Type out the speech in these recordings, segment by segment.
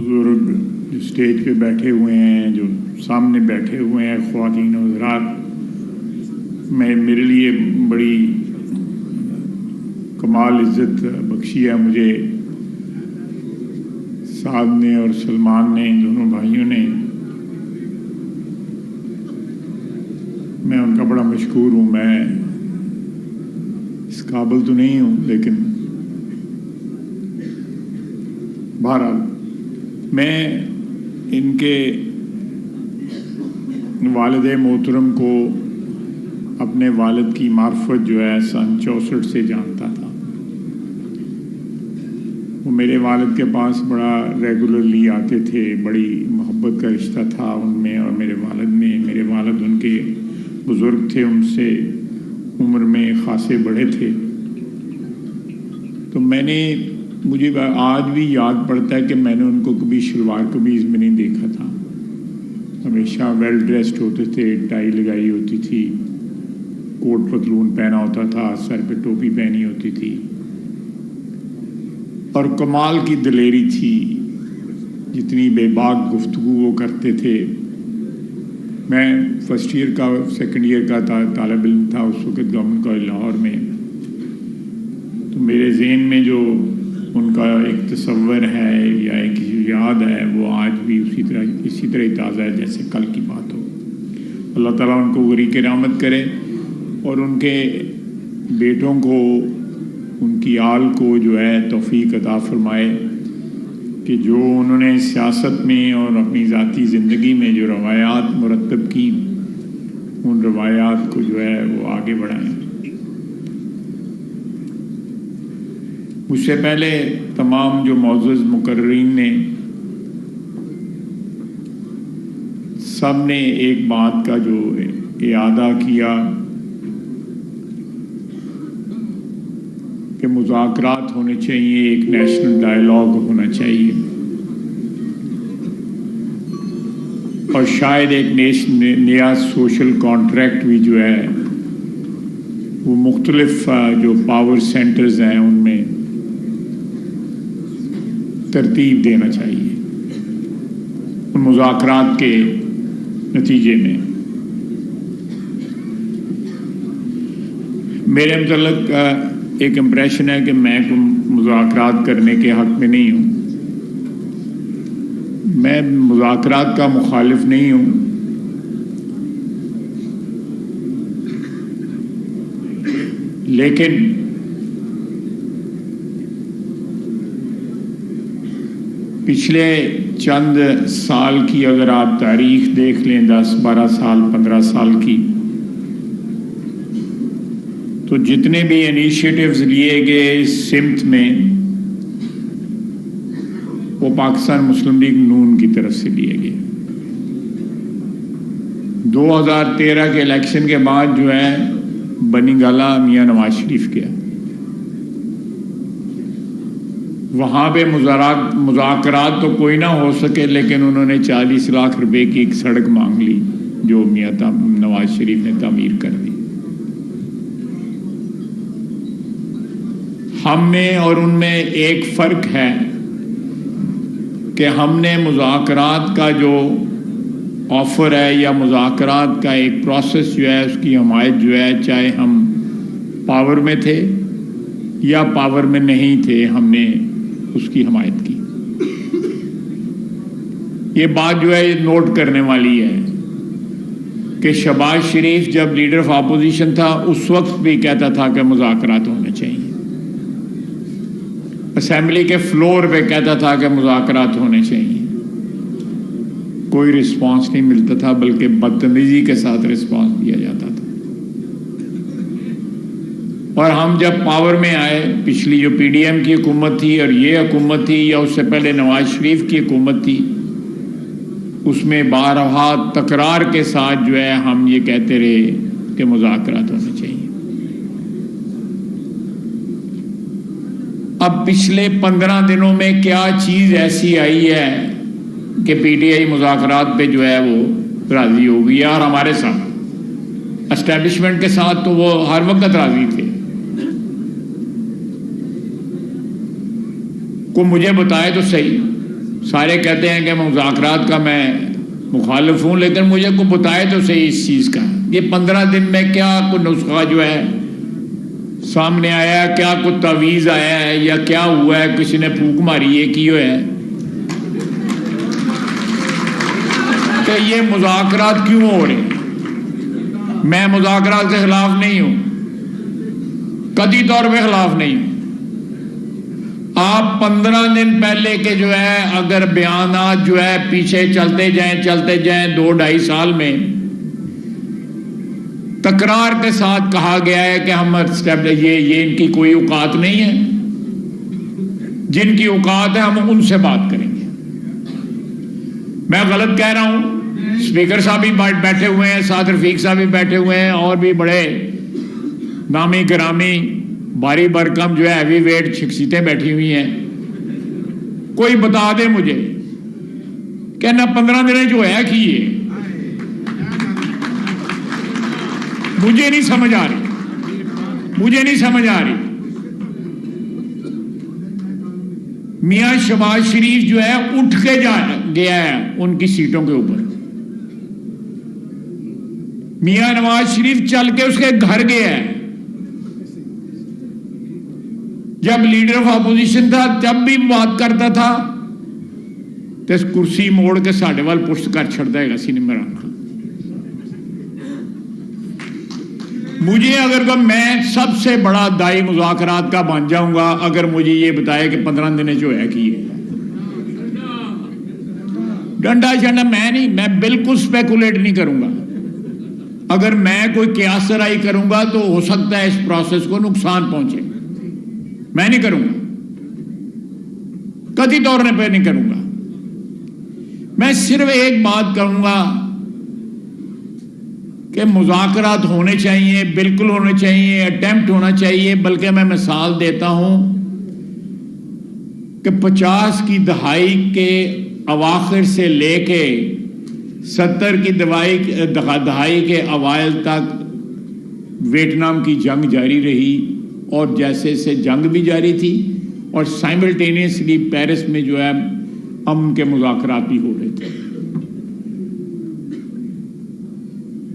بزرگ جو اسٹیج پہ بیٹھے ہوئے ہیں، جو سامنے بیٹھے ہوئے ہیں، خواتین و حضرات، میرے لیے بڑی کمال عزت بخشی ہے مجھے سعد نے اور سلمان نے، دونوں بھائیوں نے. میں ان کا بڑا مشکور ہوں. میں اس قابل تو نہیں ہوں، لیکن بہرحال میں ان کے والد محترم کو اپنے والد کی معرفت جو ہے سن 64 سے جانتا تھا. وہ میرے والد کے پاس بڑا ریگولرلی آتے تھے، بڑی محبت کا رشتہ تھا ان میں اور میرے والد میں. میرے والد ان کے بزرگ تھے، ان سے عمر میں خاصے بڑے تھے. تو مجھے آج بھی یاد پڑتا ہے کہ میں نے ان کو کبھی شلوار قمیض میں نہیں دیکھا تھا. ہمیشہ ویل ڈریسڈ ہوتے تھے، ٹائی لگائی ہوتی تھی، کوٹ پتلون پہنا ہوتا تھا، سر پہ ٹوپی پہنی ہوتی تھی، اور کمال کی دلیری تھی. جتنی بے باک گفتگو وہ کرتے تھے. میں فرسٹ ایئر کا سیکنڈ ایئر کا طالب علم تھا اس وقت گورنمنٹ کالج لاہور میں. تو میرے ذہن میں جو ان کا ایک تصور ہے یا ایک یاد ہے وہ آج بھی اسی طرح تازہ ہے جیسے کل کی بات ہو. اللہ تعالیٰ ان کو غریق رحمت کرے اور ان کے بیٹوں کو، ان کی آل کو جو ہے توفیق عطا فرمائے کہ جو انہوں نے سیاست میں اور اپنی ذاتی زندگی میں جو روایات مرتب کی، ان روایات کو جو ہے وہ آگے بڑھائیں. مجھ سے پہلے تمام جو معزز مقررین نے سب نے ایک بات کا جو اعادہ کیا کہ مذاکرات ہونے چاہیے، ایک نیشنل ڈائیلاگ ہونا چاہیے، اور شاید ایک نیا سوشل کانٹریکٹ بھی جو ہے وہ مختلف جو پاور سینٹرز ہیں ان میں ترتیب دینا چاہیے ان مذاکرات کے نتیجے میں. میرے متعلق ایک امپریشن ہے کہ میں مذاکرات کرنے کے حق میں نہیں ہوں. میں مذاکرات کا مخالف نہیں ہوں، لیکن پچھلے چند سال کی اگر آپ تاریخ دیکھ لیں، 10 12 سال 15 سال کی، تو جتنے بھی انیشیٹوز لیے گئے اس سمت میں وہ پاکستان مسلم لیگ نون کی طرف سے لیے گئے. 2013 کے الیکشن کے بعد جو ہے بنی گالہ میاں نواز شریف گیا. وہاں پہ مذاکرات تو کوئی نہ ہو سکے، لیکن انہوں نے 40 لاکھ روپے کی ایک سڑک مانگ لی جو میاں نواز شریف نے تعمیر کر دی. ہم میں اور ان میں ایک فرق ہے کہ ہم نے مذاکرات کا جو آفر ہے یا مذاکرات کا ایک پروسیس جو ہے اس کی حمایت جو ہے، چاہے ہم پاور میں تھے یا پاور میں نہیں تھے، ہم نے اس کی حمایت کی. یہ بات جو ہے نوٹ کرنے والی ہے کہ شہباز شریف جب لیڈر آف اپوزیشن تھا اس وقت بھی کہتا تھا کہ مذاکرات ہونے چاہیے. اسمبلی کے فلور پہ کہتا تھا کہ مذاکرات ہونے چاہیے. کوئی رسپانس نہیں ملتا تھا، بلکہ بدتمیزی کے ساتھ رسپانس دیا جاتا تھا. اور ہم جب پاور میں آئے، پچھلی جو پی ڈی ایم کی حکومت تھی اور یہ حکومت تھی، یا اس سے پہلے نواز شریف کی حکومت تھی، اس میں بارہا تکرار کے ساتھ جو ہے ہم یہ کہتے رہے کہ مذاکرات ہونے چاہیے. اب پچھلے 15 دنوں میں کیا چیز ایسی آئی ہے کہ پی ٹی آئی مذاکرات پہ جو ہے وہ راضی ہو گئی. اور ہمارے ساتھ اسٹیبلشمنٹ کے ساتھ تو وہ ہر وقت راضی تھے. کو مجھے بتائے تو صحیح سارے کہتے ہیں کہ مذاکرات کا میں مخالف ہوں، لیکن مجھے کو بتائے تو صحیح اس چیز کا، یہ 15 دن میں کیا کوئی نسخہ جو ہے سامنے آیا ہے، کیا کوئی تعویذ آیا ہے، یا کیا ہوا ہے، کسی نے پھونک ماری ہے کی ہے کہ یہ مذاکرات کیوں ہو رہے ہیں؟ میں مذاکرات کے خلاف نہیں ہوں، قطعی طور پہ خلاف نہیں ہوں۔ آپ 15 دن پہلے کے جو ہے اگر بیانات جو ہے پیچھے چلتے جائیں 2-2.5 سال میں تکرار کے ساتھ کہا گیا ہے کہ ہم یہ ان کی کوئی اوقات نہیں ہے، جن کی اوقات ہے ہم ان سے بات کریں گے۔ میں غلط کہہ رہا ہوں؟ اسپیکر صاحب بھی بیٹھے ہوئے ہیں، ساتھ رفیق صاحب بھی بیٹھے ہوئے ہیں، اور بھی بڑے نامی گرامی باری برکم جو ہے ہیوی ویٹ شخصیتیں بیٹھی ہوئی ہیں۔ کوئی بتا دے مجھے کہ نہ 15 دن جو ہے کہ یہ مجھے نہیں سمجھ آ رہی۔ میاں شہباز شریف جو ہے اٹھ کے گیا ہے ان کی سیٹوں کے اوپر، میاں نواز شریف چل کے اس کے گھر گیا ہے، جب لیڈر آف اپوزیشن تھا جب بھی بات کرتا تھا تو اس کرسی موڑ کے ساڑھے وال پشت کر چھڑتا ہے سی نمبر آنکھ۔ مجھے اگر میں سب سے بڑا دائی مذاکرات کا بن جاؤں گا اگر مجھے یہ بتائے کہ 15 دن جو ہے کہ یہ ڈنڈا شنڈا میں بالکل سپیکولیٹ نہیں کروں گا۔ اگر میں کوئی قیاس سرائی کروں گا تو ہو سکتا ہے اس پروسیس کو نقصان پہنچے، میں نہیں کروں گا، قطعی طور پہ نہیں کروں گا۔ میں صرف ایک بات کہوں گا کہ مذاکرات ہونے چاہیے، بالکل ہونے چاہیے، اٹیمپٹ ہونا چاہیے، بلکہ میں مثال دیتا ہوں کہ 50 کی دہائی کے اواخر سے لے کے 70 کی دہائی کے اوائل تک ویتنام کی جنگ جاری رہی، اور جیسے سے جنگ بھی جاری تھی اور سائملٹینیسلی پیرس میں جو ہے امن کے مذاکرات بھی ہو رہے تھے،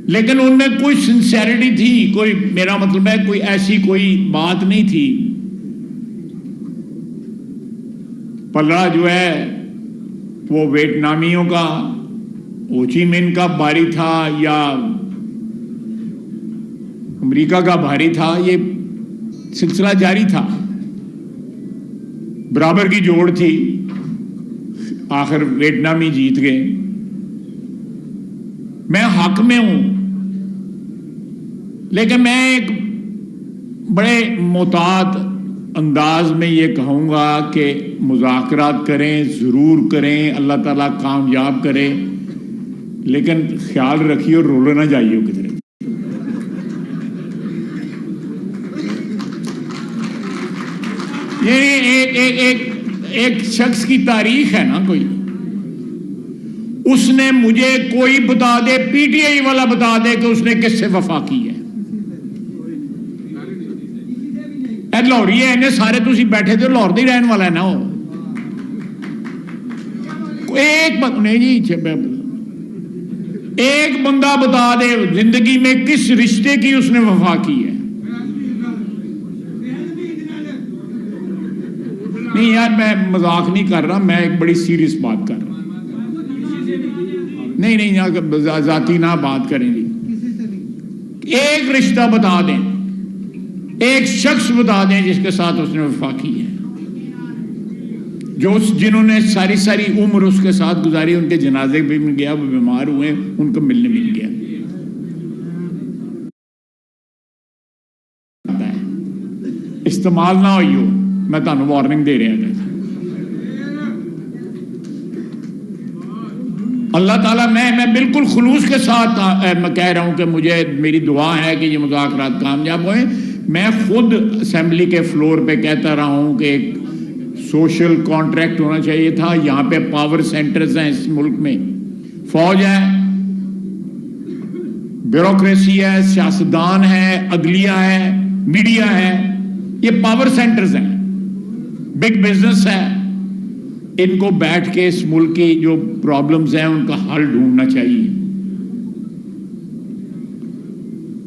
لیکن ان میں کوئی سنسیریٹی تھی، کوئی میرا مطلب ہے کوئی ایسی کوئی بات نہیں تھی۔ پلڑا جو ہے وہ ویتنامیوں کا، ہوچی من کا بھاری تھا یا امریکہ کا بھاری تھا، یہ سلسلہ جاری تھا، برابر کی جوڑ تھی، آخر ویتنامی جیت گئے۔ میں حق میں ہوں، لیکن میں ایک بڑے محتاط انداز میں یہ کہوں گا کہ مذاکرات کریں، ضرور کریں، اللہ تعالیٰ کامیاب کرے، لیکن خیال رکھیے اور رولے نہ جائیے کدھر۔ یہ ایک شخص کی تاریخ ہے نا، کوئی اس نے مجھے کوئی بتا دے، پی ٹی آئی والا بتا دے کہ اس نے کس سے وفا کی ہے۔ لاہوری ہے، سارے تسی بیٹھے تھے، لاہور دے رہن والا ہے نا وہ، ایک نہیں جی، ایک بندہ بتا دے زندگی میں کس رشتے کی اس نے وفا کی ہے۔ نہیں یار، میں مذاق نہیں کر رہا، میں ایک بڑی سیریس بات کر رہا ہوں۔ نہیں ذاتی نہ بات کریں گی، ایک رشتہ بتا دیں، ایک شخص بتا دیں جس کے ساتھ اس نے وفا کی ہے، جنہوں نے ساری عمر اس کے ساتھ گزاری، ان کے جنازے بھی مل گیا، وہ بیمار ہوئے، ان کو ملنے مل گیا۔ استعمال نہ ہوئی ہو، میں تمہیں وارننگ دے رہا تھا۔ اللہ تعالیٰ میں بالکل خلوص کے ساتھ میں کہہ رہا ہوں کہ مجھے میری دعا ہے کہ یہ مذاکرات کامیاب ہوئیں۔ میں خود اسمبلی کے فلور پہ کہتا رہا ہوں کہ ایک سوشل کانٹریکٹ ہونا چاہیے تھا۔ یہاں پہ پاور سینٹرز ہیں اس ملک میں، فوج ہے، بیوروکریسی ہے، سیاستدان ہے، عدلیہ ہے، میڈیا ہے، یہ پاور سینٹرز ہیں، بگ بزنس ہے، ان کو بیٹھ کے اس ملک کی جو پرابلمز ہیں ان کا حل ڈھونڈنا چاہیے.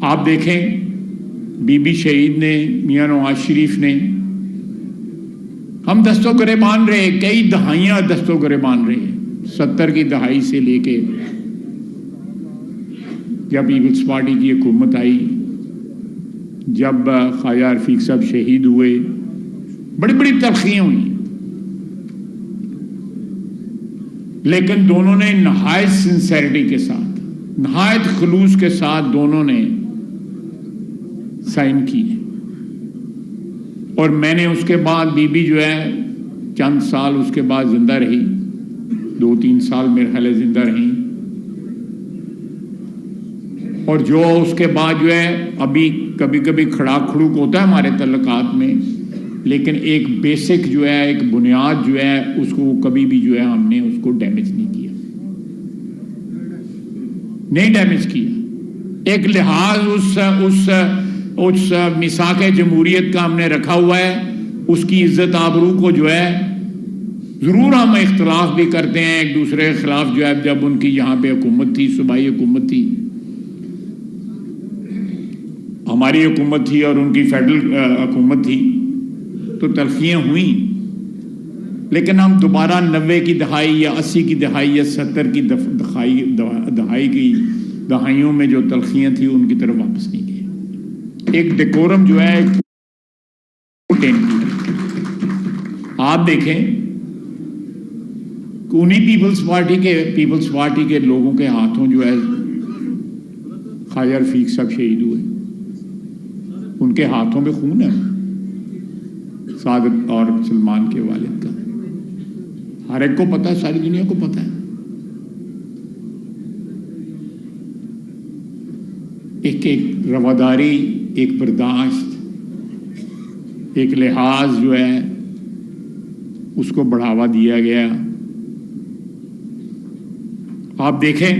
آپ دیکھیں بی بی شہید نے, میاں نواز شریف نے, ہم دست و گریبان رہے, کئی دہائیاں دست و گریبان رہے, 70 کی دہائی سے لے کے جب پیپلز پارٹی کی حکومت آئی, جب خواجہ رفیق صاحب شہید ہوئے, بڑی بڑی تلخیاں ہوئی, لیکن دونوں نے نہایت سنسیریٹی کے ساتھ, نہایت خلوص کے ساتھ دونوں نے سائن کی. اور میں نے اس کے بعد بی بی جو ہے چند سال اس کے بعد زندہ رہی, 2-3 سال میرے خیال زندہ رہی, اور جو اس کے بعد جو ہے ابھی کبھی کبھی کھڑا کھڑوک ہوتا ہے ہمارے تعلقات میں, لیکن ایک بیسک جو ہے, ایک بنیاد جو ہے, اس کو کبھی بھی جو ہے ہم نے اس کو ڈیمیج نہیں کیا, نہیں ڈیمیج کیا. ایک لحاظ اس میثاق جمہوریت کا ہم نے رکھا ہوا ہے, اس کی عزت آبرو کو جو ہے, ضرور ہم اختلاف بھی کرتے ہیں ایک دوسرے کے خلاف جو ہے, جب ان کی یہاں پہ حکومت تھی, صوبائی حکومت تھی, ہماری حکومت تھی اور ان کی فیڈرل حکومت تھی, تو تلخیاں ہوئیں, لیکن ہم دوبارہ 90 کی دہائی یا 80 کی دہائی یا 70 کی دہائی کی دہائیوں میں جو تلخیاں تھیں ان کی طرف واپس نہیں گئے. ایک ڈیکورم جو ہے آپ دیکھیں کہ انہی پیپلز پارٹی کے لوگوں کے ہاتھوں جو ہے خواجہ رفیق صاحب شہید ہوئے, ان کے ہاتھوں میں خون ہے, صادق اور سلمان کے والد کا, ہر ایک کو پتا ہے, ساری دنیا کو پتا ہے. ایک رواداری, ایک برداشت, ایک لحاظ جو ہے اس کو بڑھاوا دیا گیا. آپ دیکھیں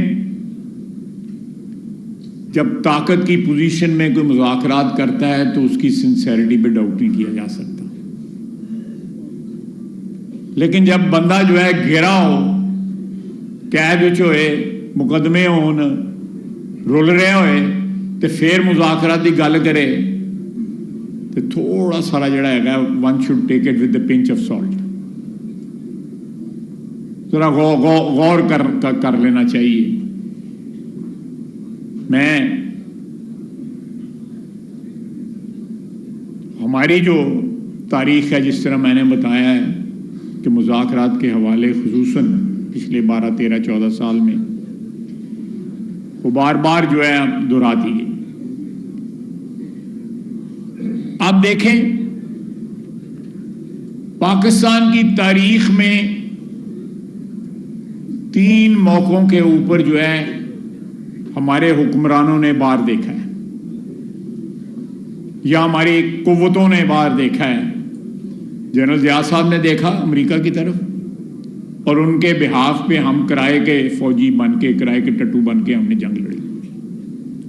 جب طاقت کی پوزیشن میں کوئی مذاکرات کرتا ہے تو اس کی سنسیریٹی پہ ڈاؤٹ نہیں کیا جا سکتا, لیکن جب بندہ جو ہے گھیرا ہو, قید ہوئے, مقدمے ہون, رول رہے ہوئے, تو پھر مذاکرات کی گل کرے تو تھوڑا سارا جڑا ہے one should take it with a pinch of salt, ذرا غور کر لینا چاہیے. میں ہماری جو تاریخ ہے, جس طرح میں نے بتایا ہے کہ مذاکرات کے حوالے خصوصاً پچھلے 12, 13, 14 سال میں وہ بار بار جو ہے دہراتی گئی. آپ دیکھیں پاکستان کی تاریخ میں 3 موقعوں کے اوپر جو ہے ہمارے حکمرانوں نے بار دیکھا ہے, یا ہماری قوتوں نے بار دیکھا ہے. جنرل ضیاء صاحب نے دیکھا امریکہ کی طرف, اور ان کے بحاف پہ ہم کرائے کے فوجی بن کے, کرائے کے ٹٹو بن کے ہم نے جنگ لڑی,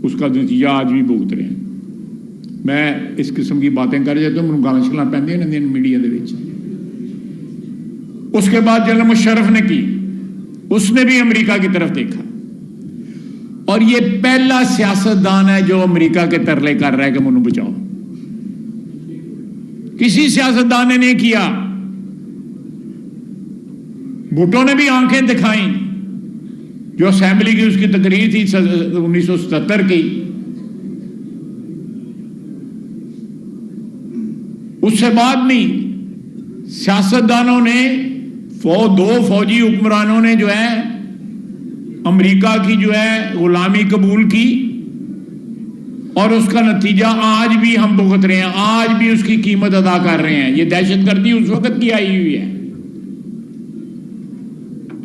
اس کا نتیجہ آج بھی بھگت رہے ہیں. میں اس قسم کی باتیں کر جاتا ہوں, گانا چلا پہنتے ہیں میڈیا دے وچ. اس کے بعد جنرل مشرف نے کی, اس نے بھی امریکہ کی طرف دیکھا, اور یہ پہلا سیاستدان ہے جو امریکہ کے ترلے کر رہا ہے کہ منو بچاؤ. کسی سیاستدان نے نہیں کیا. بھٹو نے بھی آنکھیں دکھائیں, جو اسمبلی کی اس کی تقریر تھی 1977 کی, اس سے بعد نہیں. سیاستدانوں نے 2 فوجی حکمرانوں نے جو ہے امریکہ کی جو ہے غلامی قبول کی, اور اس کا نتیجہ آج بھی ہم بھگت رہے ہیں, آج بھی اس کی قیمت ادا کر رہے ہیں. یہ دہشت گردی اس وقت کی آئی ہوئی ہے.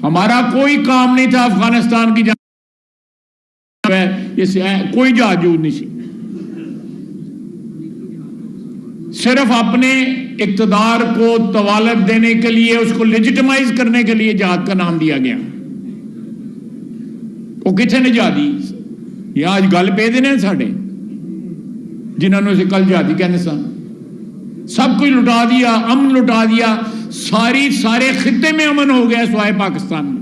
ہمارا کوئی کام نہیں تھا افغانستان کی جانب, کوئی جہاد نہیں سی, صرف اپنے اقتدار کو طوالت دینے کے لیے, اس کو لیجیٹمائز کرنے کے لیے جہاد کا نام دیا گیا. وہ کتنے نے جہادی یہ آج گل پہ دینے ساڈے, جنہوں نے اسے کل جہادی کہنے سن, سب کچھ لٹا دیا, امن لٹا دیا, سارے خطے میں امن ہو گیا سوائے پاکستان میں،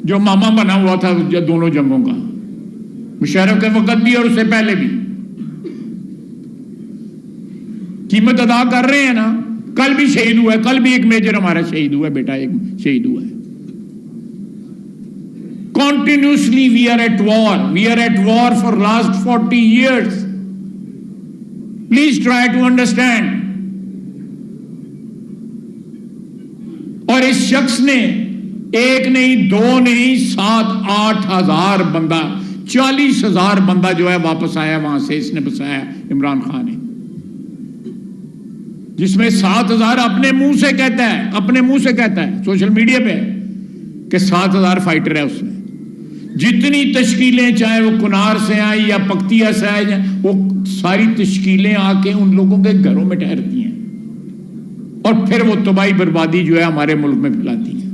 جو ماما بنا ہوا تھا دونوں جنگوں کا، مشرف کے وقت بھی اور اس سے پہلے بھی۔ قیمت ادا کر رہے ہیں نا، کل بھی شہید ہوا ہے، کل بھی ایک میجر ہمارا شہید ہوا ہے، بیٹا ایک شہید ہوا ہے۔ Continuously we are at war. We are at war for last 40 years. Please try to understand. اور اس شخص نے ایک نہیں، دو نہیں، 7-8 ہزار بندہ، 40,000 بندہ جو ہے واپس آیا وہاں سے، اس نے بسایا عمران خان نے، جس میں 7,000 اپنے منہ سے کہتا ہے سوشل میڈیا پہ کہ 7,000 فائٹر ہے اس میں۔ جتنی تشکیلیں چاہے وہ کنار سے آئیں یا پکتیا سے آئیں، وہ ساری تشکیلیں آ کے ان لوگوں کے گھروں میں ٹھہرتی ہیں اور پھر وہ تباہی بربادی جو ہے ہمارے ملک میں پھیلاتی ہیں۔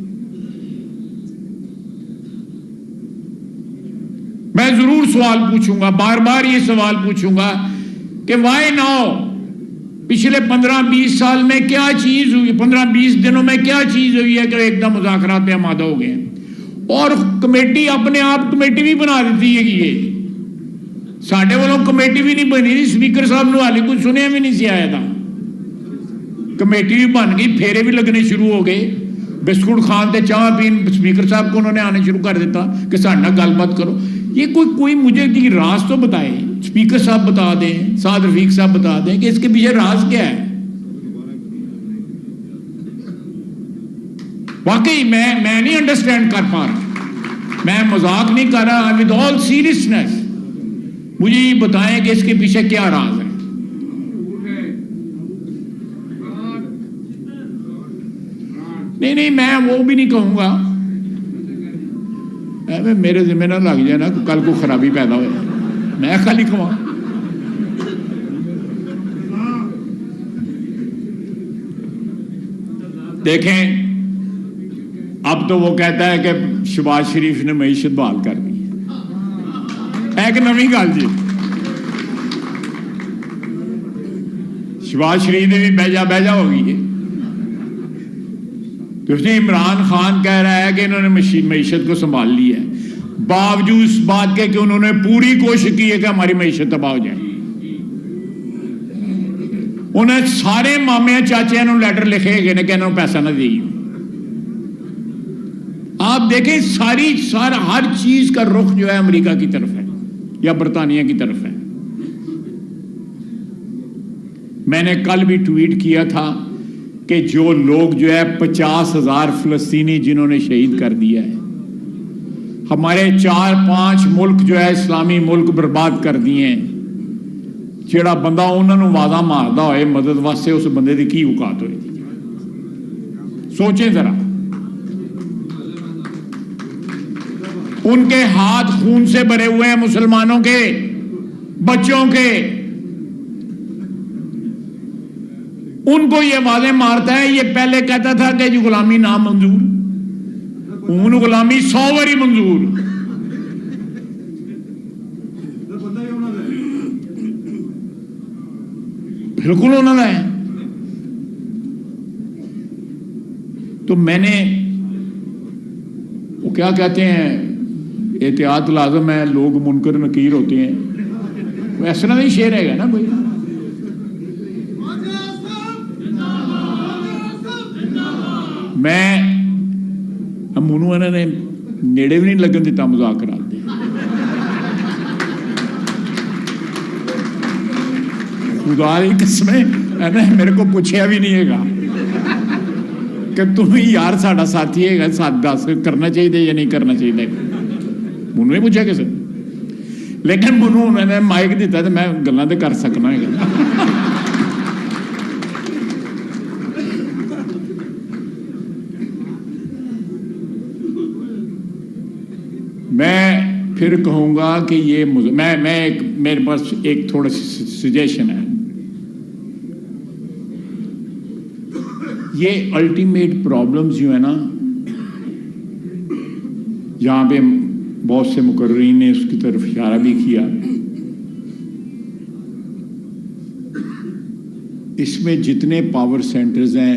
میں ضرور سوال پوچھوں گا، بار بار یہ سوال پوچھوں گا کہ وائی ناؤ؟ پچھلے 15-20 سال میں کیا چیز ہوئی، 15-20 دنوں میں کیا چیز ہوئی ہے کہ ایک دم مذاکرات میں آمادہ ہو گئے ہیں؟ اور کمیٹی اپنے آپ کمیٹی بھی بنا دیتی ہے کہ یہ ساڈے والوں کمیٹی بھی نہیں بنی، سپیکر صاحب نے حالی کچھ سنیا بھی نہیں سی آیا تھا، کمیٹی بھی بن گئی، پھیرے بھی لگنے شروع ہو گئے، بسکٹ کھان تے چاہ پین، سپیکر صاحب کو انہوں نے آنے شروع کر دیتا کہ ساڈے نال گل بات کرو۔ یہ کوئی مجھے راز تو بتائے، سپیکر صاحب بتا دیں، سعد رفیق صاحب بتا دیں کہ اس کے پیچھے راز کیا ہے۔ واقعی میں نہیں انڈرسٹینڈ کر پا رہا، میں مذاق نہیں کر رہا، ود آل سیریسنس مجھے یہ بتائیں کہ اس کے پیچھے کیا راز ہے۔ نہیں میں وہ بھی نہیں کہوں گا، میرے ذمہ نہ لگ جائے نا کل کو خرابی پیدا ہوئے، میں خالی کہوں۔ دیکھیں اب تو وہ کہتا ہے کہ شہباز شریف نے معیشت بحال کر دی، ایک نویں گل جی، شہباز شریف نے بھی بیجا ہو گئی ہے، تو اس نے عمران خان کہہ رہا ہے کہ انہوں نے معیشت کو سنبھال لی ہے، باوجود اس بات کے کہ انہوں نے پوری کوشش کی ہے کہ ہماری معیشت تباہ ہو جائے۔ انہیں سارے مامے چاچے لیٹر لکھے گئے کہ انہوں پیسہ نہ دی۔ آپ دیکھیں ہر چیز کا رخ جو ہے امریکہ کی طرف ہے یا برطانیہ کی طرف ہے۔ میں نے کل بھی ٹویٹ کیا تھا کہ جو لوگ جو ہے 50,000 فلسطینی جنہوں نے شہید کر دیا ہے، ہمارے 4-5 ملک جو ہے اسلامی ملک برباد کر دیے ہیں، جڑا بندہ انہوں نے وعدہ ماردا ہوئے مدد واسطے، اس بندے کی کی اوقات ہوئی؟ سوچیں ذرا، ان کے ہاتھ خون سے بھرے ہوئے ہیں، مسلمانوں کے بچوں کے، ان کو یہ واضح مارتا ہے۔ یہ پہلے کہتا تھا کہ جو غلامی نام منظور، ان غلامی 100 واری منظور۔ بالکل انہوں نے، تو میں نے وہ کیا کہتے ہیں، احتیاط لازم ہے، لوگ منکر نکیر ہوتے ہیں، ایسا نہیں شعر ہے گا نا کوئی۔ میں منو انہوں نے نیڑے بھی نہیں لگن دیتا مذاکرات دے، خدا کی قسم میرے کو پوچھیا بھی نہیں ہے گا کہ تم یار ساڈا ساتھی ہے گا، ساتھ دس کرنا چاہیے یا نہیں کرنا چاہیے، منو نہیں پوچھا کسی، لیکن منو انہوں نے مائک دیتا تو میں گلاں تے کر سکنا ہے۔ میں پھر کہوں گا کہ یہ میرے پاس ایک تھوڑا سجیشن ہے، یہ الٹیمیٹ پرابلمز جو ہے نا، یہاں پہ بہت سے مقررین نے اس کی طرف اشارہ بھی کیا، اس میں جتنے پاور سینٹرز ہیں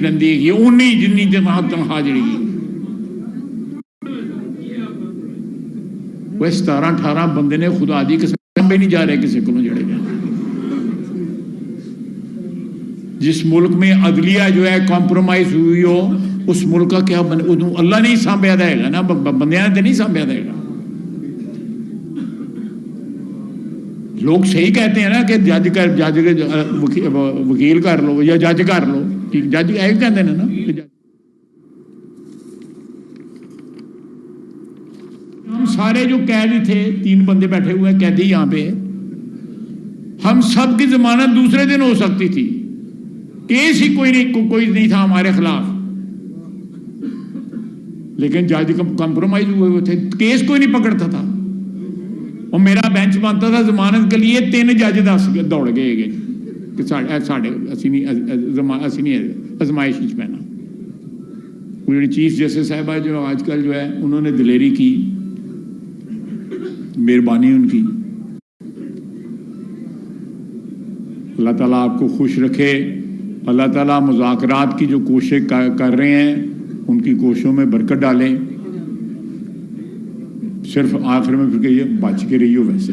رندی ہے اونی جنی تنخواہ جڑی وہ 17-18 بندے نے خدا دی قسم بھی نہیں جا رہے کسی کو جڑے گئے. جس ملک میں عدلیہ جو ہے کمپرومائز ہوئی ہو اس ملک کا کیا اللہ نہیں سانبھیا دے گا نا, بندیاں نے نہیں سانبھیا دے گا. لوگ صحیح کہتے ہیں نا کہ جج وکیل کر لو یا جج کر لو, جج یہ کہتے ہیں نا. ہم سارے جو قیدی تھے 3 بندے بیٹھے ہوئے ہیں قیدی یہاں پہ, ہم سب کی ضمانت دوسرے دن ہو سکتی تھی. کیس ہی کوئی نہیں تھا ہمارے خلاف, لیکن جج کمپرومائز ہوئے تھے, کیس کوئی نہیں پکڑتا تھا. اور میرا بینچ بنتا تھا ضمانت کے لیے 3 جج 10 دوڑ گئے کہ اسی نہیں ازمائش پہنا. وہ چیف جسٹس صاحبہ جو آج کل جو ہے انہوں نے دلیری کی, مہربانی ان کی. اللہ تعالیٰ آپ کو خوش رکھے. اللہ تعالیٰ مذاکرات کی جو کوشش کر رہے ہیں ان کی کوششوں میں برکت ڈالیں. صرف آخر میں پھر کہ یہ بچ کے رہیو ویسے